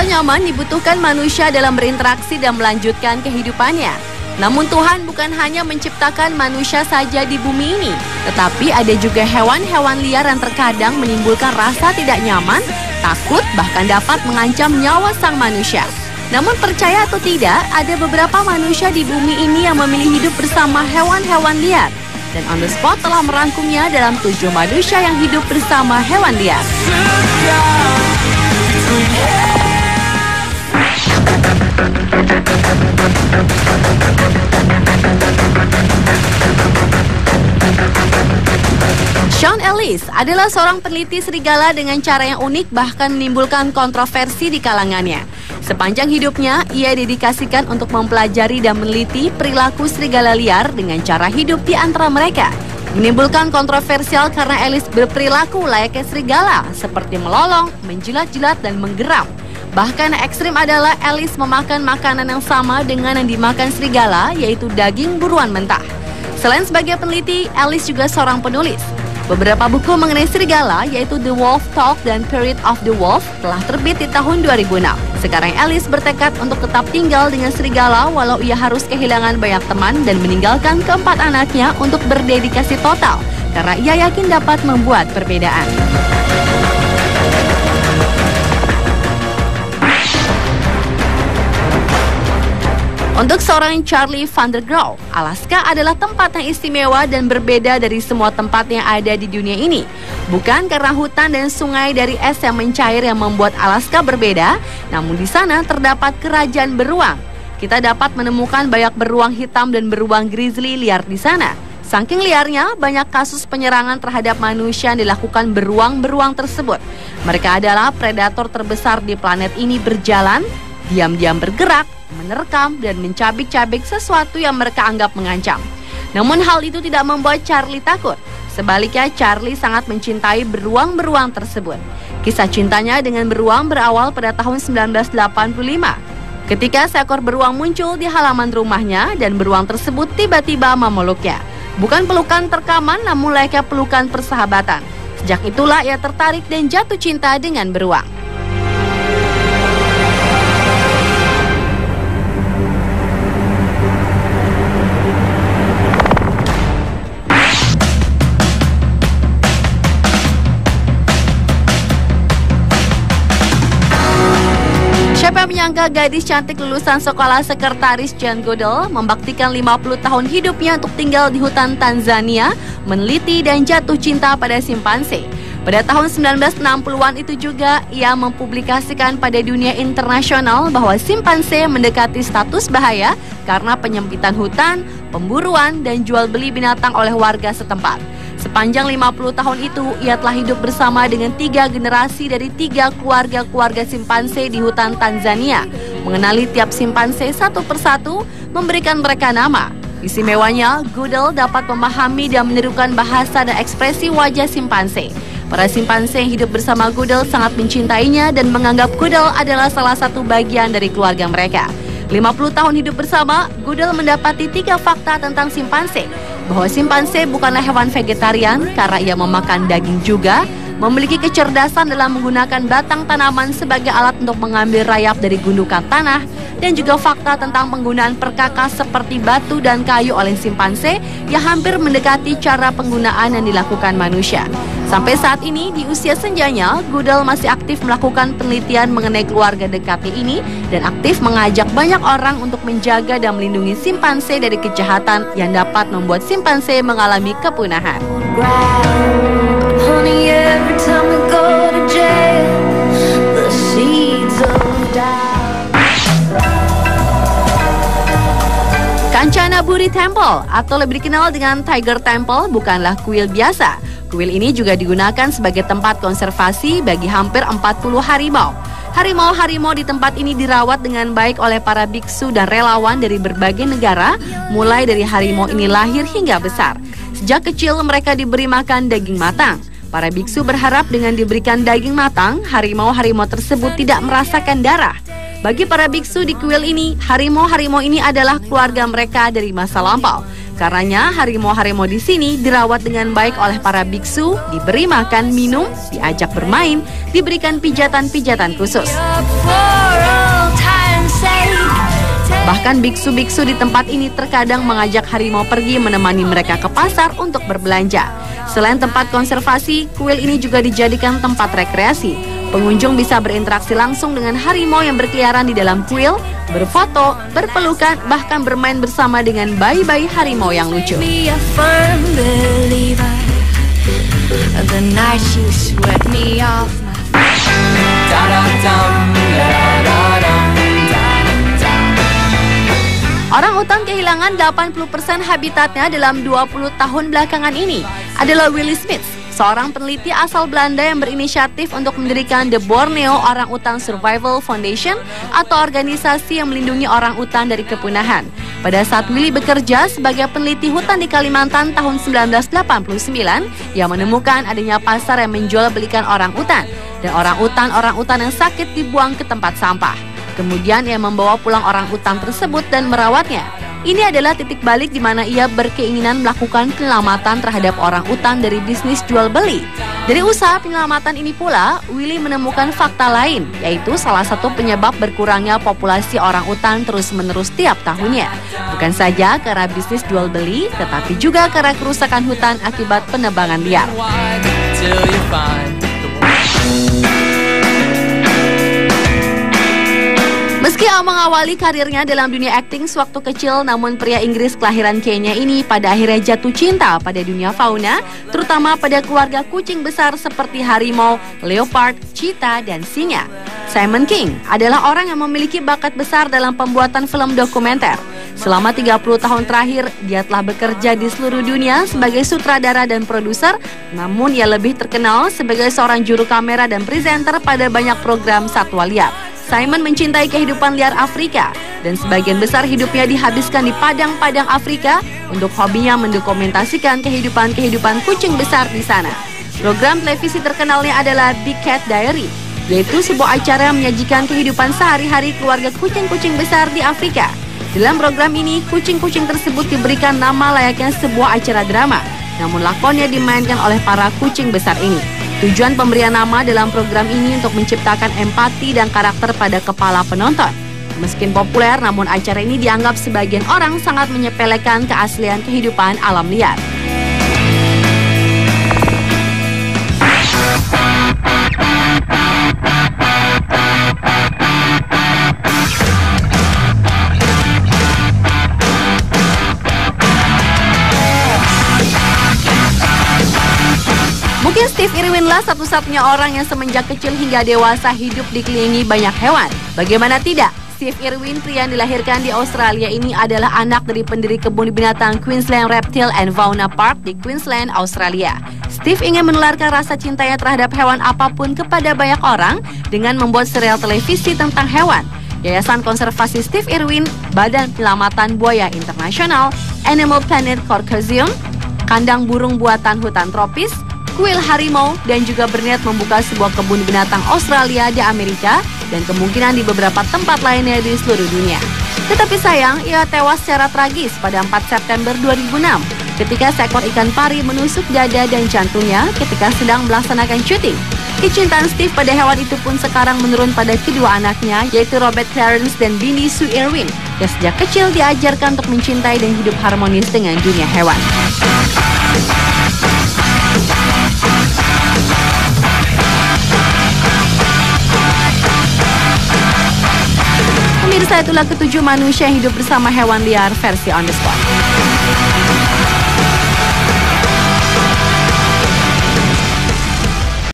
Rasa nyaman dibutuhkan manusia dalam berinteraksi dan melanjutkan kehidupannya. Namun Tuhan bukan hanya menciptakan manusia saja di bumi ini, tetapi ada juga hewan-hewan liar yang terkadang menimbulkan rasa tidak nyaman, takut, bahkan dapat mengancam nyawa sang manusia. Namun percaya atau tidak, ada beberapa manusia di bumi ini yang memilih hidup bersama hewan-hewan liar. Dan On The Spot telah merangkumnya dalam 7 manusia yang hidup bersama hewan liar. Sean Ellis adalah seorang peneliti serigala dengan cara yang unik bahkan menimbulkan kontroversi di kalangannya. Sepanjang hidupnya, ia dedikasikan untuk mempelajari dan meneliti perilaku serigala liar dengan cara hidup di antara mereka. Menimbulkan kontroversial karena Ellis berperilaku layaknya serigala, seperti melolong, menjilat-jilat, dan menggeram. Bahkan ekstrim adalah Ellis memakan makanan yang sama dengan yang dimakan serigala, yaitu daging buruan mentah. Selain sebagai peneliti, Ellis juga seorang penulis. Beberapa buku mengenai serigala, yaitu The Wolf Talk dan Period of the Wolf, telah terbit di tahun 2006. Sekarang Ellis bertekad untuk tetap tinggal dengan serigala walau ia harus kehilangan banyak teman dan meninggalkan keempat anaknya untuk berdedikasi total, karena ia yakin dapat membuat perbedaan. Untuk seorang Charlie van der Graaf, Alaska adalah tempat yang istimewa dan berbeda dari semua tempat yang ada di dunia ini. Bukan karena hutan dan sungai dari es yang mencair yang membuat Alaska berbeda, namun di sana terdapat kerajaan beruang. Kita dapat menemukan banyak beruang hitam dan beruang grizzly liar di sana. Saking liarnya, banyak kasus penyerangan terhadap manusia yang dilakukan beruang-beruang tersebut. Mereka adalah predator terbesar di planet ini berjalan, diam-diam bergerak, menerkam dan mencabik-cabik sesuatu yang mereka anggap mengancam. Namun hal itu tidak membuat Charlie takut. Sebaliknya, Charlie sangat mencintai beruang-beruang tersebut. Kisah cintanya dengan beruang berawal pada tahun 1985. Ketika seekor beruang muncul di halaman rumahnya dan beruang tersebut tiba-tiba memeluknya. Bukan pelukan terkaman, namun layaknya pelukan persahabatan. Sejak itulah ia tertarik dan jatuh cinta dengan beruang. Siapa yang menyangka gadis cantik lulusan sekolah sekretaris Jane Goodall membaktikan 50 tahun hidupnya untuk tinggal di hutan Tanzania, meneliti dan jatuh cinta pada simpanse. Pada tahun 1960-an itu juga ia mempublikasikan pada dunia internasional bahwa simpanse mendekati status bahaya karena penyempitan hutan, pemburuan, dan jual beli binatang oleh warga setempat. Sepanjang 50 tahun itu, ia telah hidup bersama dengan 3 generasi dari 3 keluarga-keluarga simpanse di hutan Tanzania, mengenali tiap simpanse satu persatu, memberikan mereka nama. Istimewanya, Goodall dapat memahami dan menirukan bahasa dan ekspresi wajah simpanse. Para simpanse yang hidup bersama Goodall sangat mencintainya dan menganggap Goodall adalah salah satu bagian dari keluarga mereka. 50 tahun hidup bersama, Goodall mendapati 3 fakta tentang simpanse. Bahwa simpanse bukanlah hewan vegetarian karena ia memakan daging juga, memiliki kecerdasan dalam menggunakan batang tanaman sebagai alat untuk mengambil rayap dari gundukan tanah, dan juga fakta tentang penggunaan perkakas seperti batu dan kayu oleh simpanse yang hampir mendekati cara penggunaan yang dilakukan manusia. Sampai saat ini, di usia senjanya, Goodall masih aktif melakukan penelitian mengenai keluarga dekatnya ini dan aktif mengajak banyak orang untuk menjaga dan melindungi simpanse dari kejahatan yang dapat membuat simpanse mengalami kepunahan. Kanchanaburi Temple atau lebih dikenal dengan Tiger Temple bukanlah kuil biasa. Kuil ini juga digunakan sebagai tempat konservasi bagi hampir 40 harimau. Harimau-harimau di tempat ini dirawat dengan baik oleh para biksu dan relawan dari berbagai negara, mulai dari harimau ini lahir hingga besar. Sejak kecil mereka diberi makan daging matang. Para biksu berharap dengan diberikan daging matang, harimau-harimau tersebut tidak merasakan darah. Bagi para biksu di kuil ini, harimau-harimau ini adalah keluarga mereka dari masa lampau. Karenanya harimau-harimau di sini dirawat dengan baik oleh para biksu, diberi makan, minum, diajak bermain, diberikan pijatan-pijatan khusus. Bahkan biksu-biksu di tempat ini terkadang mengajak harimau pergi menemani mereka ke pasar untuk berbelanja. Selain tempat konservasi, kuil ini juga dijadikan tempat rekreasi. Pengunjung bisa berinteraksi langsung dengan harimau yang berkeliaran di dalam kuil, berfoto, berpelukan, bahkan bermain bersama dengan bayi-bayi harimau yang lucu. Orang-utan kehilangan 80% habitatnya dalam 20 tahun belakangan ini adalah Willy Smith, seorang peneliti asal Belanda yang berinisiatif untuk mendirikan The Borneo Orang-Utan Survival Foundation atau organisasi yang melindungi orang-utan dari kepunahan. Pada saat Willy bekerja sebagai peneliti hutan di Kalimantan tahun 1989, ia menemukan adanya pasar yang menjual belikan orang-utan dan orang-utan yang sakit dibuang ke tempat sampah. Kemudian ia membawa pulang orang-utan tersebut dan merawatnya. Ini adalah titik balik di mana ia berkeinginan melakukan penyelamatan terhadap orang-utan dari bisnis jual beli. Dari usaha penyelamatan ini pula, Willy menemukan fakta lain, yaitu salah satu penyebab berkurangnya populasi orang-utan terus-menerus tiap tahunnya. Bukan saja karena bisnis jual beli, tetapi juga karena kerusakan hutan akibat penebangan liar. Meski mengawali karirnya dalam dunia akting sewaktu kecil, namun pria Inggris kelahiran Kenya ini pada akhirnya jatuh cinta pada dunia fauna, terutama pada keluarga kucing besar seperti harimau, leopard, cheetah, dan singa. Simon King adalah orang yang memiliki bakat besar dalam pembuatan film dokumenter. Selama 30 tahun terakhir, dia telah bekerja di seluruh dunia sebagai sutradara dan produser, namun ia lebih terkenal sebagai seorang juru kamera dan presenter pada banyak program satwa liar. Simon mencintai kehidupan liar Afrika dan sebagian besar hidupnya dihabiskan di padang-padang Afrika untuk hobinya mendokumentasikan kehidupan kucing besar di sana. Program televisi terkenalnya adalah Big Cat Diary, yaitu sebuah acara yang menyajikan kehidupan sehari-hari keluarga kucing-kucing besar di Afrika. Dalam program ini, kucing-kucing tersebut diberikan nama layaknya sebuah acara drama, namun lakonnya dimainkan oleh para kucing besar ini. Tujuan pemberian nama dalam program ini untuk menciptakan empati dan karakter pada kepala penonton. Meski populer, namun acara ini dianggap sebagian orang sangat menyepelekan keaslian kehidupan alam liar. Mungkin Steve Irwin lah satu-satunya orang yang semenjak kecil hingga dewasa hidup dikelilingi banyak hewan. Bagaimana tidak? Steve Irwin, pria yang dilahirkan di Australia ini adalah anak dari pendiri kebun binatang Queensland Reptile and Fauna Park di Queensland, Australia. Steve ingin menularkan rasa cintanya terhadap hewan apapun kepada banyak orang dengan membuat serial televisi tentang hewan. Yayasan Konservasi Steve Irwin, Badan Penyelamatan Buaya Internasional, Animal Planet Consortium, Kandang Burung Buatan Hutan Tropis, kuil harimau, dan juga berniat membuka sebuah kebun binatang Australia di Amerika dan kemungkinan di beberapa tempat lainnya di seluruh dunia. Tetapi sayang, ia tewas secara tragis pada 4 September 2006 ketika seekor ikan pari menusuk dada dan jantungnya ketika sedang melaksanakan syuting. Kecintaan Steve pada hewan itu pun sekarang menurun pada kedua anaknya, yaitu Robert Clarence dan Bindi Sue Irwin, yang sejak kecil diajarkan untuk mencintai dan hidup harmonis dengan dunia hewan. Pemirsa, itulah ketujuh manusia yang hidup bersama hewan liar versi On The Spot.